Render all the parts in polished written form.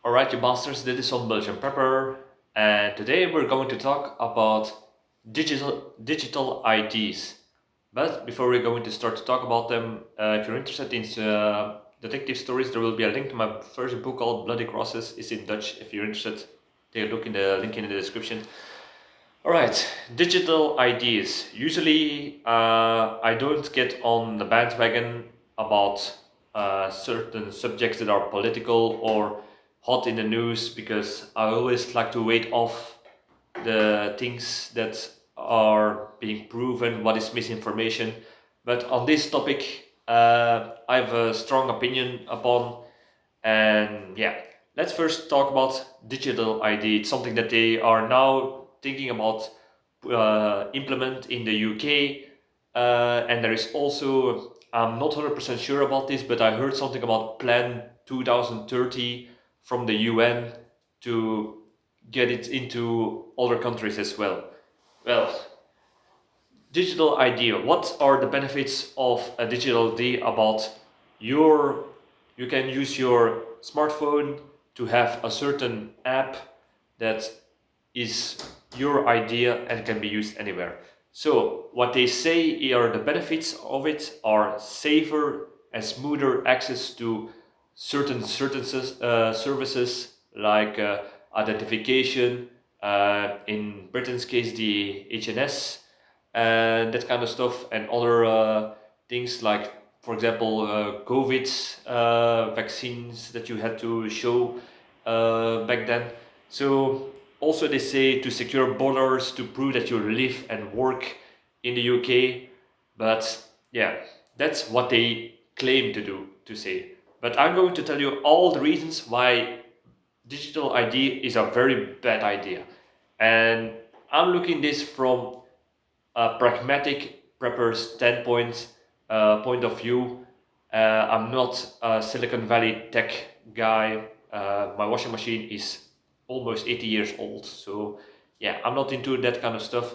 Alright, you masters, this is Some-Belgian-prepper, and today we're going to talk about digital IDs. But before we're going to start to talk about them, if you're interested in detective stories, there will be a link to my first book called Bloody Crosses. It's in Dutch. If you're interested, take a look in the link in the description. Alright, digital IDs. Usually, I don't get on the bandwagon about certain subjects that are political or hot in the news because I always like to wait off the things that are being proven, what is misinformation. But on this topic, I have a strong opinion upon, and yeah, let's first talk about digital ID. It's something that they are now thinking about implement in the UK, and there is also, I'm not 100% sure about this, but I heard something about Plan 2030 from the UN to get it into other countries as well. Well, digital ID. What are the benefits of a digital ID about your? You can use your smartphone to have a certain app that is your idea and can be used anywhere. So what they say are the benefits of it are safer and smoother access to certain services like identification, in Britain's case the HNS, and that kind of stuff, and other things like, for example, COVID vaccines that you had to show back then. So also they say to secure borders to prove that you live and work in the UK, but yeah, that's what they claim to do, to say. But I'm going to tell you all the reasons why digital ID is a very bad idea. And I'm looking this from a pragmatic prepper standpoint, point of view. I'm not a Silicon Valley tech guy. My washing machine is almost 80 years old, so yeah, I'm not into that kind of stuff.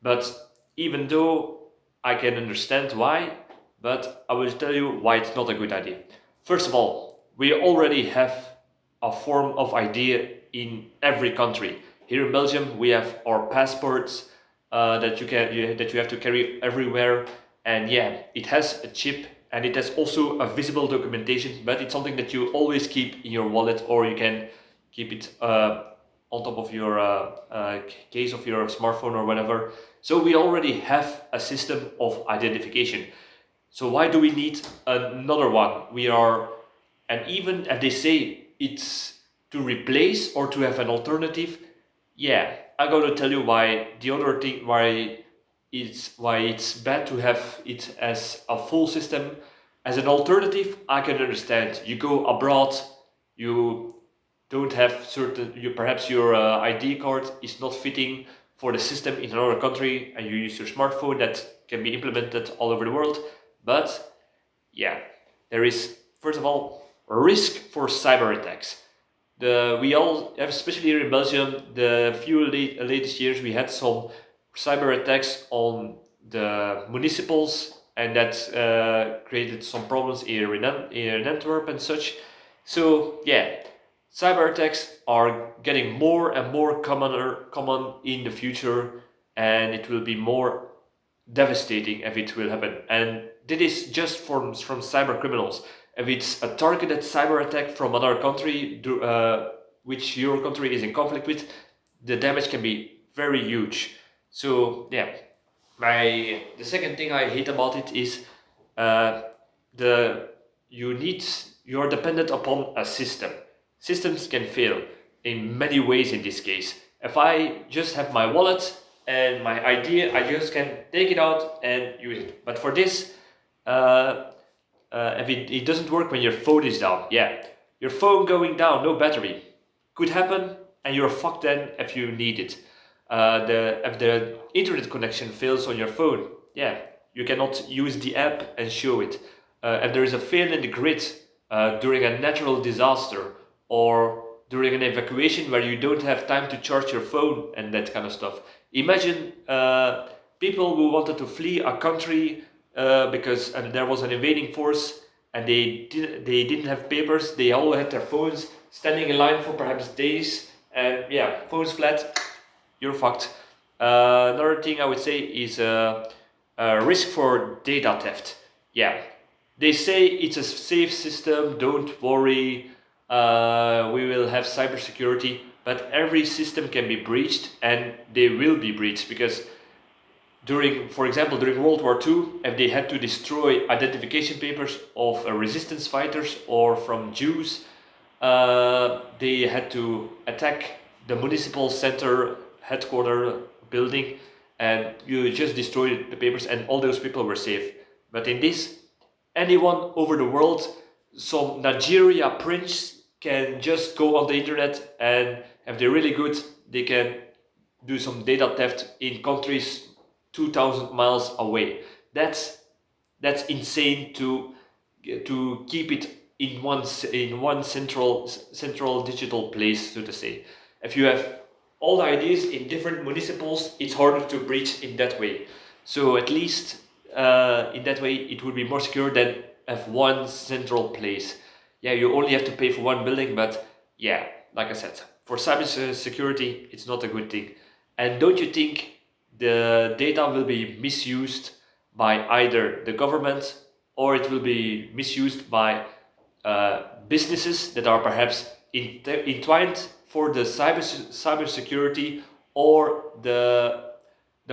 But even though I can understand why, but I will tell you why it's not a good idea. First of all, we already have a form of ID in every country. Here in Belgium, we have our passports that you have to carry everywhere, and yeah, it has a chip and it has also a visible documentation, but it's something that you always keep in your wallet, or you can keep it on top of your case of your smartphone or whatever. So we already have a system of identification. So why do we need another one? We are, and even if they say it's to replace or to have an alternative, yeah, I'm going to tell you why the other thing, why it's bad to have it as a full system. As an alternative, I can understand. You go abroad, you don't have certain, you perhaps your ID card is not fitting for the system in another country, and you use your smartphone that can be implemented all over the world. But yeah, there is, first of all, risk for cyber attacks. We all, especially here in Belgium, the latest years we had some cyber attacks on the municipals, and that created some problems here in Antwerp and such. So yeah, cyber attacks are getting more and more common in the future, and it will be more devastating if it will happen. And this is just from cyber criminals. If it's a targeted cyber attack from another country, which your country is in conflict with, the damage can be very huge. So yeah, the second thing I hate about it is uh, the you're dependent upon a system. Systems can fail in many ways in this case. If I just have my wallet and my ID, I just can take it out and use it. But for this, if it doesn't work when your phone is down, yeah, your phone going down, no battery, could happen, and you're fucked then if you need it. If the internet connection fails on your phone, yeah, you cannot use the app and show it. If there is a fail in the grid during a natural disaster, or during an evacuation where you don't have time to charge your phone and that kind of stuff. Imagine people who wanted to flee a country because there was an invading force, and they didn't have papers. They all had their phones, standing in line for perhaps days, and yeah, phone's flat, you're fucked. Another thing I would say is risk for data theft. Yeah, they say it's a safe system, don't worry, we will have cybersecurity, but every system can be breached, and they will be breached because for example, during World War II, if they had to destroy identification papers of resistance fighters or from Jews, they had to attack the municipal center headquarter building, and you just destroyed the papers, and all those people were safe. But in this, anyone over the world, some Nigeria prince can just go on the internet, and if they're really good, they can do some data theft in countries 2,000 miles away. That's insane to keep it in one central digital place, so to say. If you have all the ideas in different municipals, it's harder to breach in that way. So at least in that way, it would be more secure than have one central place. Yeah, you only have to pay for one building, but yeah, like I said, for cyber security, it's not a good thing. And don't you think the data will be misused by either the government, or it will be misused by businesses that are perhaps entwined for the cyber security, or the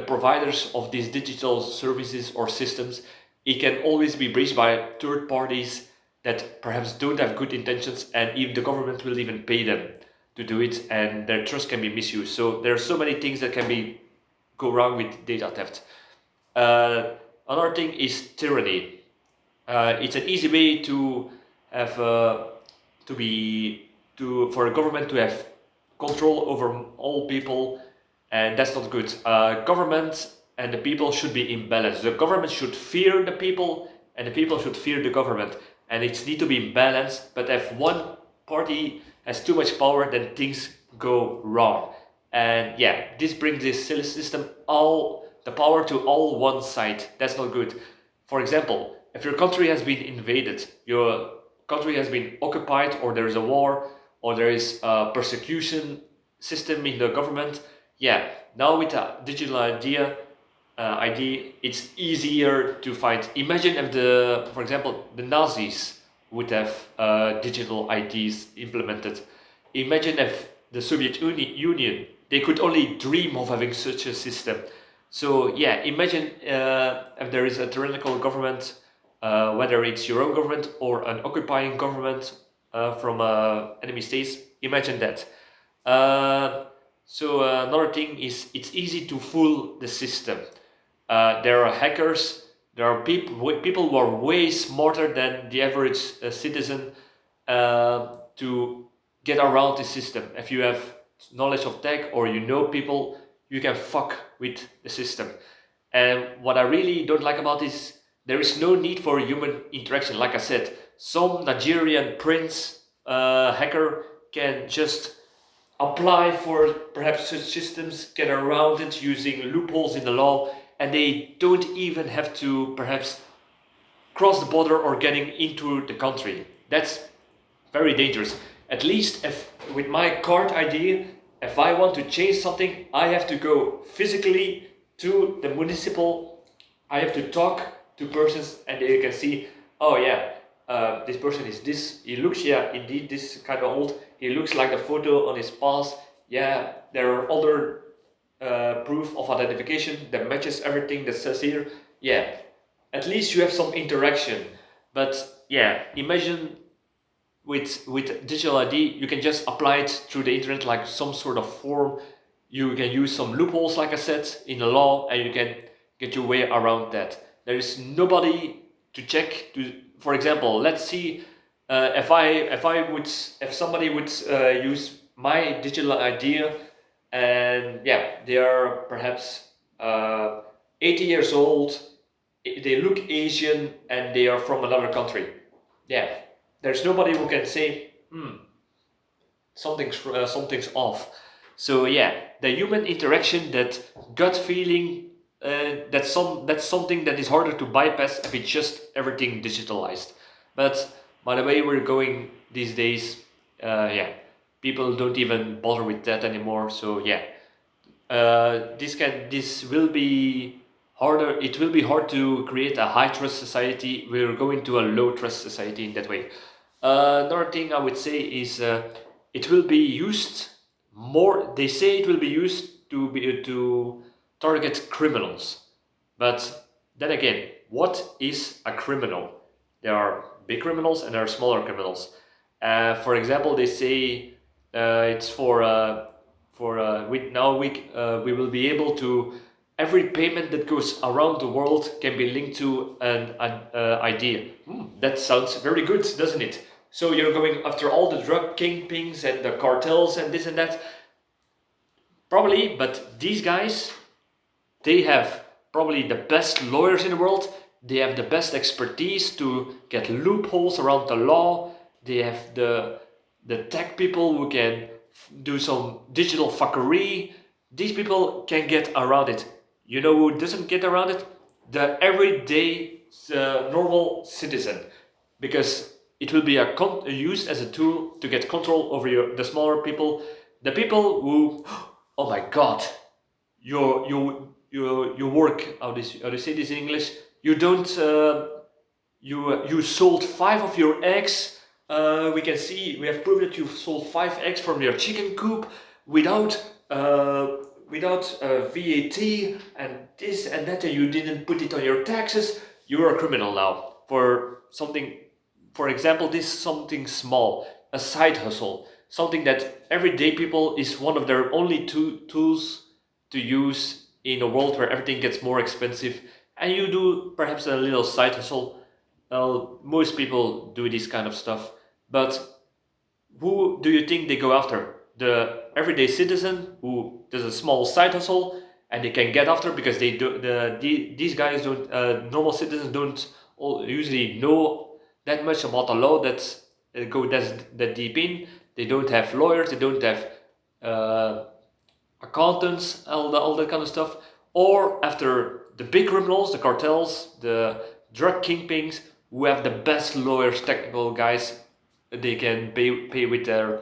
providers of these digital services or systems? It can always be breached by third parties that perhaps don't have good intentions, and even the government will even pay them to do it, and their trust can be misused. So there are so many things that can go wrong with data theft. Another thing is tyranny. It's an easy way to have for a government to have control over all people, and that's not good. Government and the people should be in balance. The government should fear the people, and the people should fear the government, and it needs to be in balance. But if one party has too much power, then things go wrong. And yeah, this brings this system all the power to all one side. That's not good. For example, if your country has been invaded, your country has been occupied, or there is a war, or there is a persecution system in the government, yeah, now with a digital ID, it's easier to find. Imagine if for example, the Nazis would have digital IDs implemented. Imagine if the Soviet Union, they could only dream of having such a system. So yeah, imagine if there is a tyrannical government, whether it's your own government or an occupying government from enemy states. Imagine that. Another thing is, it's easy to fool the system. There are hackers. There are people who are way smarter than the average citizen to get around the system. If you have knowledge of tech, or you know people, you can fuck with the system. And what I really don't like about this, there is no need for human interaction. Like I said, some Nigerian prince hacker can just apply for perhaps such systems, get around it using loopholes in the law, and they don't even have to perhaps cross the border or getting into the country. That's very dangerous. At least if with my card ID, if I want to change something, I have to go physically to the municipal. I have to talk to persons, and they can see, oh yeah, this person is this. He looks, yeah, indeed, this kind of old. He looks like the photo on his pass. Yeah, there are other proof of identification that matches everything that says here. Yeah, at least you have some interaction. But yeah, imagine with digital ID, you can just apply it through the internet like some sort of form. You can use some loopholes, like I said, in the law, and you can get your way around that. There is nobody to check. For example, let's see if somebody would use my digital ID, and yeah, they are perhaps 80 years old. They look Asian, and they are from another country. Yeah, there's nobody who can say, something's off. So yeah, the human interaction, that gut feeling, that's something that is harder to bypass if it's just everything digitalized. But by the way we're going these days, Yeah, people don't even bother with that anymore. So yeah, this will be harder. It will be hard to create a high trust society. We're going to a low trust society in that way. Another thing I would say is it will be used more. They say it will be used to target criminals, but then again, what is a criminal? There are big criminals and there are smaller criminals. For example, they say it's for we will be able to every payment that goes around the world can be linked to an idea. That sounds very good, doesn't it? So you're going after all the drug kingpins and the cartels and this and that. Probably, but these guys, they have probably the best lawyers in the world. They have the best expertise to get loopholes around the law. They have the tech people who can do some digital fuckery. These people can get around it. You know who doesn't get around it? The everyday normal citizen, because it will be used as a tool to get control over the smaller people, the people who, oh my god, you work, how do you say this in English? You don't you sold 5 of your eggs. We can see, we have proved that you've sold 5 eggs from your chicken coop without VAT and this and that, and you didn't put it on your taxes. You're a criminal now for something. For example, this is something small, a side hustle, something that everyday people is one of their only two tools to use in a world where everything gets more expensive, and you do perhaps a little side hustle. Well, most people do this kind of stuff, but who do you think they go after? The everyday citizen who does a small side hustle and they can get after because they do these guys don't normal citizens don't usually know that much about the law that go that deep in. They don't have lawyers. They don't have uh, accountants, all that kind of stuff. Or after the big criminals, the cartels, the drug kingpins, who have the best lawyers, technical guys, they can pay with their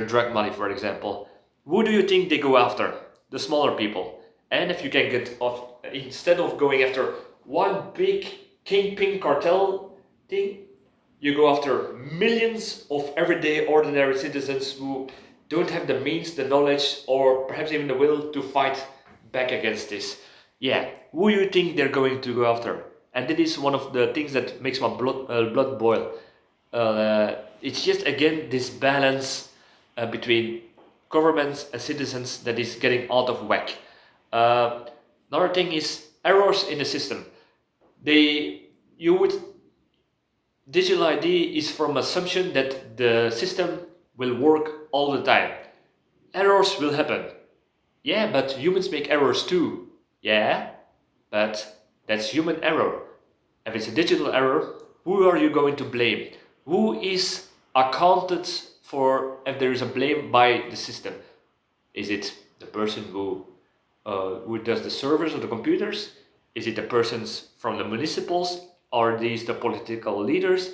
drug money, for example. Who do you think they go after? The smaller people. And if you can get off, instead of going after one big kingpin cartel thing, you go after millions of everyday ordinary citizens who don't have the means, the knowledge, or perhaps even the will to fight back against this. Yeah, who you think they're going to go after? And that is one of the things that makes my blood boil. It's just again this balance between governments and citizens that is getting out of whack. Uh, Another thing is errors in the system. You would Digital ID is from assumption that the system will work all the time. Errors will happen. Yeah, but humans make errors too. Yeah, but that's human error. If it's a digital error, who are you going to blame? Who is accounted for if there is a blame by the system? Is it the person who does the servers or the computers? Is it the persons from the municipals? Are these the political leaders?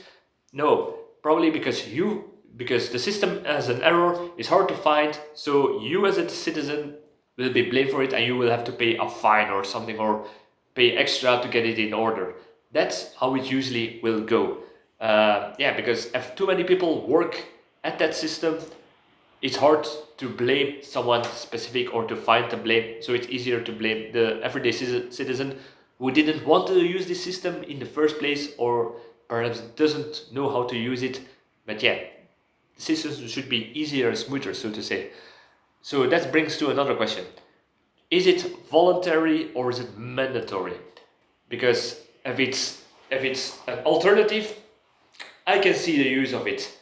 No, probably because the system as an error is hard to find, so you as a citizen will be blamed for it and you will have to pay a fine or something, or pay extra to get it in order. That's how it usually will go. Yeah, because if too many people work at that system, it's hard to blame someone specific or to find the blame. So it's easier to blame the everyday citizen who didn't want to use this system in the first place, or perhaps doesn't know how to use it. But yeah, the systems should be easier and smoother, so to say. So that brings to another question. Is it voluntary or is it mandatory? Because if it's an alternative, I can see the use of it,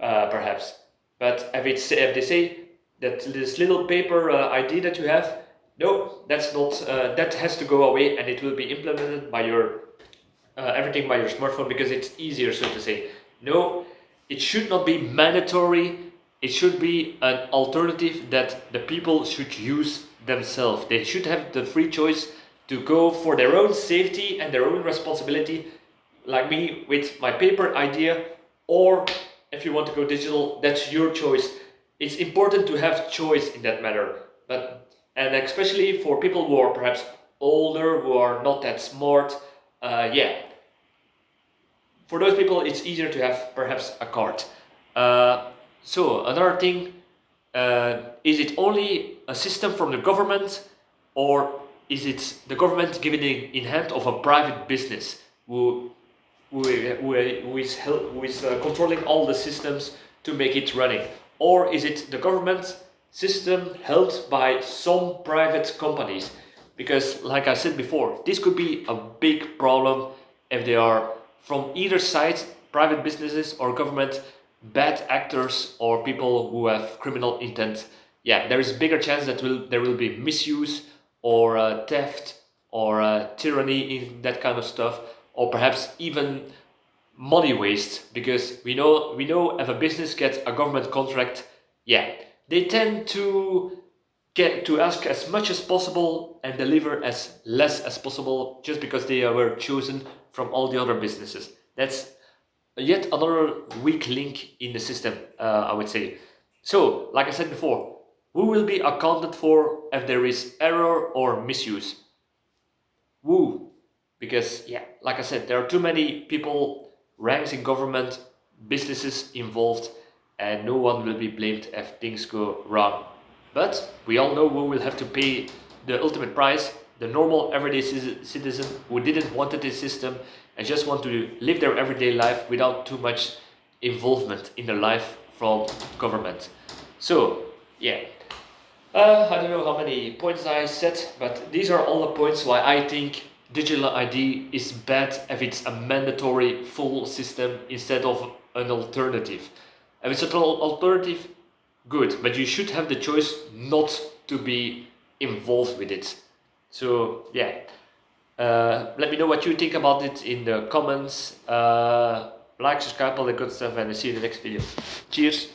perhaps. But if they say that this little paper ID that you have, no, that's not. That has to go away, and it will be implemented by your everything by your smartphone because it's easier, so to say. No, it should not be mandatory. It should be an alternative that the people should use themselves. They should have the free choice to go for their own safety and their own responsibility, like me with my paper idea, or if you want to go digital, that's your choice. It's important to have choice in that matter, but and especially for people who are perhaps older, who are not that smart, yeah, for those people it's easier to have perhaps a card. So another thing, is it only a system from the government, or is it the government giving it in hand of a private business who is controlling all the systems to make it running? Or is it the government system held by some private companies? Because, like I said before, this could be a big problem if they are from either side, private businesses or government, bad actors or people who have criminal intent. Yeah, there is bigger chance that there will be misuse or theft or tyranny in that kind of stuff, or perhaps even money waste, because we know if a business gets a government contract, yeah, they tend to get to ask as much as possible and deliver as less as possible just because they were chosen from all the other businesses. That's yet another weak link in the system, I would say. So, like I said before, who will be accounted for if there is error or misuse? Who? Because, yeah, like I said, there are too many people, ranks in government, businesses involved, and no one will be blamed if things go wrong. But we all know who will have to pay the ultimate price: the normal everyday citizen who didn't want this system and just want to live their everyday life without too much involvement in their life from government. So, yeah, I don't know how many points I said, but these are all the points why I think digital ID is bad if it's a mandatory full system instead of an alternative. If it's an alternative, good, but you should have the choice not to be involved with it. So yeah, let me know what you think about it in the comments. Like, subscribe, all the good stuff, and I'll see you in the next video. Cheers!